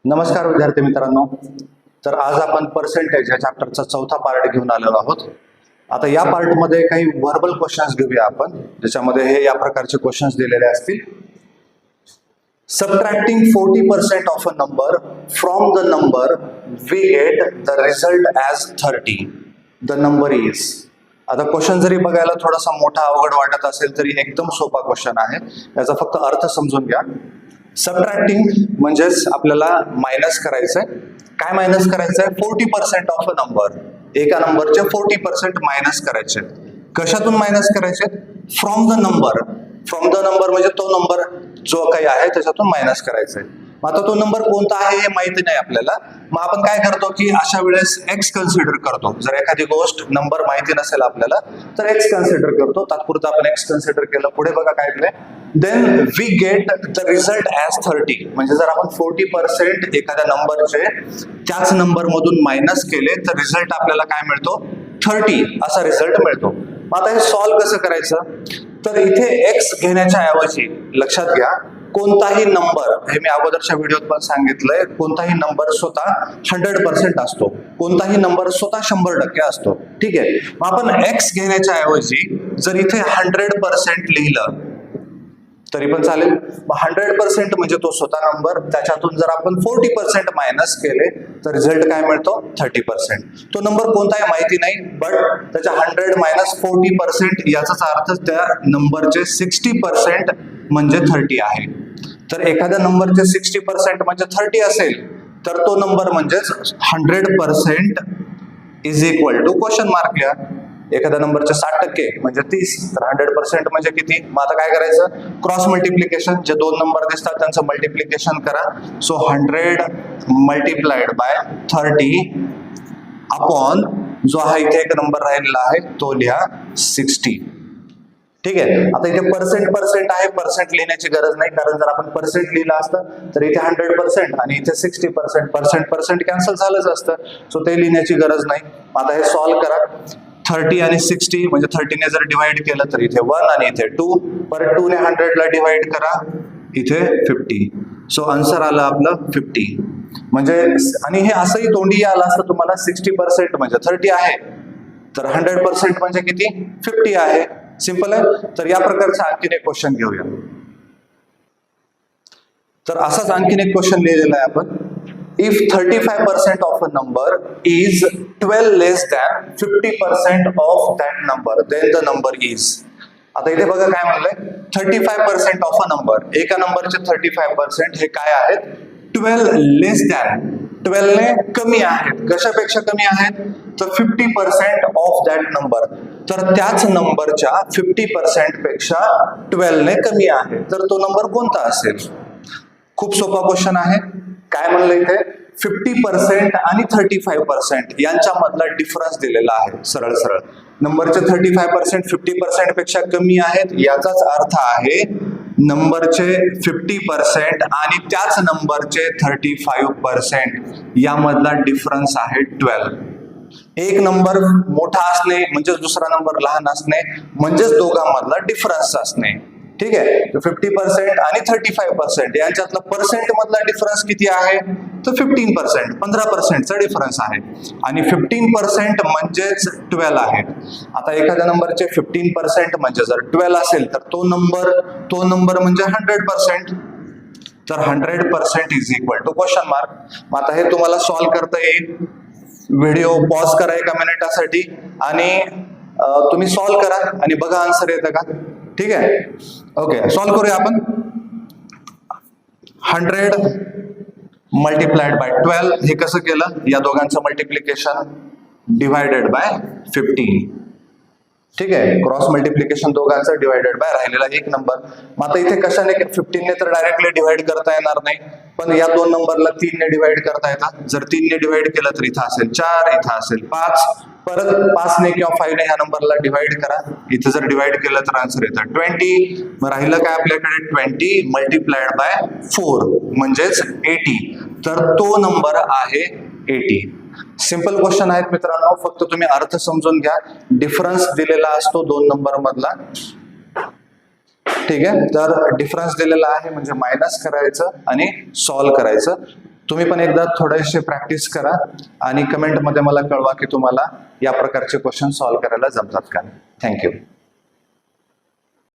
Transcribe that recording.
नमस्कार विद्यार्थी मित्रांनो. तर आज आपण पर्सेंटेज या चॅप्टरचा चौथा पार्ट घेऊन आलेलो आहोत. आता या पार्टमध्ये काही व्हर्बल क्वेश्चन्स घेऊया आपण, ज्याच्यामध्ये हे या प्रकारचे क्वेश्चन्स दिलेले असतील. Subtracting 40% of a number from the number, we get the result as 30. The number is. आता क्वेश्चन जरी बघायला थोडासा मोठा अवघड वाटत असेल तरी एकदम सोपा क्वेश्चन आहे. याचा फक्त अर्थ समजून घ्या. सबट्रॅक्टिंग म्हणजेच आपल्याला मायनस करायचंय. काय मायनस करायचंय? 40% ऑफ अ नंबर. एका नंबरचे 40% मायनस करायचे. कशातून मायनस करायचे? From the number. From the number म्हणजे तो नंबर जो काही आहे त्याच्यातून मायनस करायचंय. आता तो नंबर कोणता आहे हे माहिती नाही आपल्याला. मग आपण काय करतो की अशा वेळेस एक्स कन्सिडर करतो. जर एखादी गोष्ट नंबर माहिती नसेल आपल्याला तर एक्स कन्सिडर करतो. तात्पुरतं आपण एक्स कन्सिडर केलं. पुढे बघा काय दिलंय. Then we get the result as 30. म्हणजे जर आपण 40% एखाद्या नंबरचे त्याच नंबर मधून मायनस केले तर रिझल्ट आपल्याला काय मिळतो? 30 असा रिझल्ट मिळतो. आता हे सॉल्व्ह कसं करायचं? तर इथे एक्स घेण्याच्या ऐवजी लक्षात घ्या, कोणताही नंबर, हे मी अगोदरच्या व्हिडिओत पण सांगितलंय, कोणताही नंबर स्वतः 100% असतो. कोणताही नंबर स्वतः 100% असतो. ठीक आहे. मग आपण एक्स घेण्याच्या ऐवजी जर इथे 100% लिहिलं तरी पण चालेल. 100% म्हणजे तो स्वतः नंबर, त्याच्यातून जर आपण 40% मायनस केले तर रिझल्ट काय मिळतो? 30%. तो नंबर कोणता आहे माहिती नाही, बट त्याच्या 100 मायनस 40% याचाच अर्थ त्या नंबरचे 60% म्हणजे 30 आहे. तर एखाद्या नंबरचे 60% म्हणजे 30 असेल तर तो नंबर म्हणजेच 100% is equal to question mark लिहा. एखाद्या नंबरचे 60% म्हणजे 30, तर 100% म्हणजे किती? मग आता काय करायचं? Cross multiplication. जे दोन नंबर दिसतात त्यांचं मल्टिप्लिकेशन करा. सो 100 मल्टिप्लाइड बाय 30 अपॉन जो हा इथे एक नंबर राहिलेला आहे तो लिहा 60. ठीक आहे. आता इथे पर्सेंट आहे, पर्सेंट लिहिण्याची गरज नाही, कारण जर आपण पर्सेंट लिहिलं असतं तर इथे 100% आणि इथे 60%. पर्सेंट कॅन्सल झालंच असतं. सो ते लिहिण्याची गरज नाही. आता हे सॉल्व्ह करा. 30 आणि 60 म्हणजे 30 ने जर डिवाइड केलं तर इथे 1 आणि इथे 2. परत 2 ने 100 ला डिवाइड करा, इथे 50. सो आन्सर आलं आपलं 50. म्हणजे आणि हे असंही तोंडी आलं असतं तुम्हाला, 60% म्हणजे 30 आहे, तर 100% म्हणजे किती? 50 आहे. सिंपल आहे. तर या प्रकारचा आणखीन एक क्वेश्चन घेऊया. तर असाच आणखीन एक क्वेश्चन लिहिलेला आहे आपण. If 35% of a number is 12 less than 50% of that number, then the number is. आता इथे बघा काय म्हणलंय? 35% of a number. एका नंबरचे 35% हे काय आहेत? 12 less than. 12 ने कमी आहेत. कशापेक्षा कमी आहेत? तर 50% of that number. तर त्याच नंबरच्या 50% पेक्षा 12 ने कमी आहे. तर तो नंबर कोणता असेल? खूप सोपा क्वेश्चन आहे. काय म्हणलं इथे? 50% आणि 35% यांच्यामधला डिफरन्स दिलेला आहे. सरळ सरळ नंबरचे 35% 50% पेक्षा कमी आहेत, याचाच अर्थ आहे नंबरचे 50% आणि त्याच नंबरचे 35% यामधला डिफरन्स आहे 12. एक नंबर मोठा असणे म्हणजेच दुसरा नंबर लहान असणे म्हणजेच दोघांमधला डिफरन्स असणे. ठीक आहे. 50% आणि 35% यांच्यातला पर्सेंट मधला डिफरन्स किती आहे? तर 15%. 15%चा डिफरन्स आहे. आणि 15% म्हणजेच 12 आहे. आता एखाद्या नंबरचे 15% म्हणजे जर 12 असेल तर तो नंबर म्हणजे 100%. तर 100% is equal to question mark. मग आता हे तुम्हाला सॉल्व्ह करता येईल. व्हिडिओ पॉज करा एका मिनिटासाठी आणि तुम्ही सॉल्व्ह करा आणि बघा आन्सर येतं का. ठीक आहे. ओके, सॉल्व्ह करूया आपण. 100 मल्टिप्लाइड बाय 12 हे कसं केलं? या दोघांचं मल्टिप्लिकेशन डिवायडेड बाय 15. ठीक आहे. क्रॉस मल्टिप्लिकेशन दोघांचं डिवायडेड बाय राहिलेला एक नंबर. मग आता इथे कशाने? 15 ने तर डायरेक्टली डिवाइड करता येणार नाही, पण या दोन नंबरला 3 ने डिवाइड करता येतात. जर 3 ने डिवाइड केलं तर इथं असेल 4, इथं असेल 5. परत 5 ने किंवा 5 ने ह्या नंबरला डिवाइड करा. इथे जर डिवाइड केलं तर आन्सर येतं 20. मग राहिलं काय आपल्याकडे? 20 मल्टिप्लाइड बाय 4 म्हणजेच 80. तर तो नंबर आहे 80. सिंपल क्वेश्चन आहेत मित्रांनो, फक्त तुम्ही अर्थ समजून घ्या. डिफरन्स दिलेला असतो दोन नंबर मधला. ठीक आहे. तर डिफरन्स दिलेला आहे म्हणजे मायनस करायचं आणि सॉल्व्ह करायचं. तुम्ही पण एकदा थोडेसे प्रॅक्टिस करा आणि कमेंटमध्ये मला कळवा की तुम्हाला या प्रकारचे क्वेश्चन सॉल्व्ह करायला जमतात का. थँक्यू.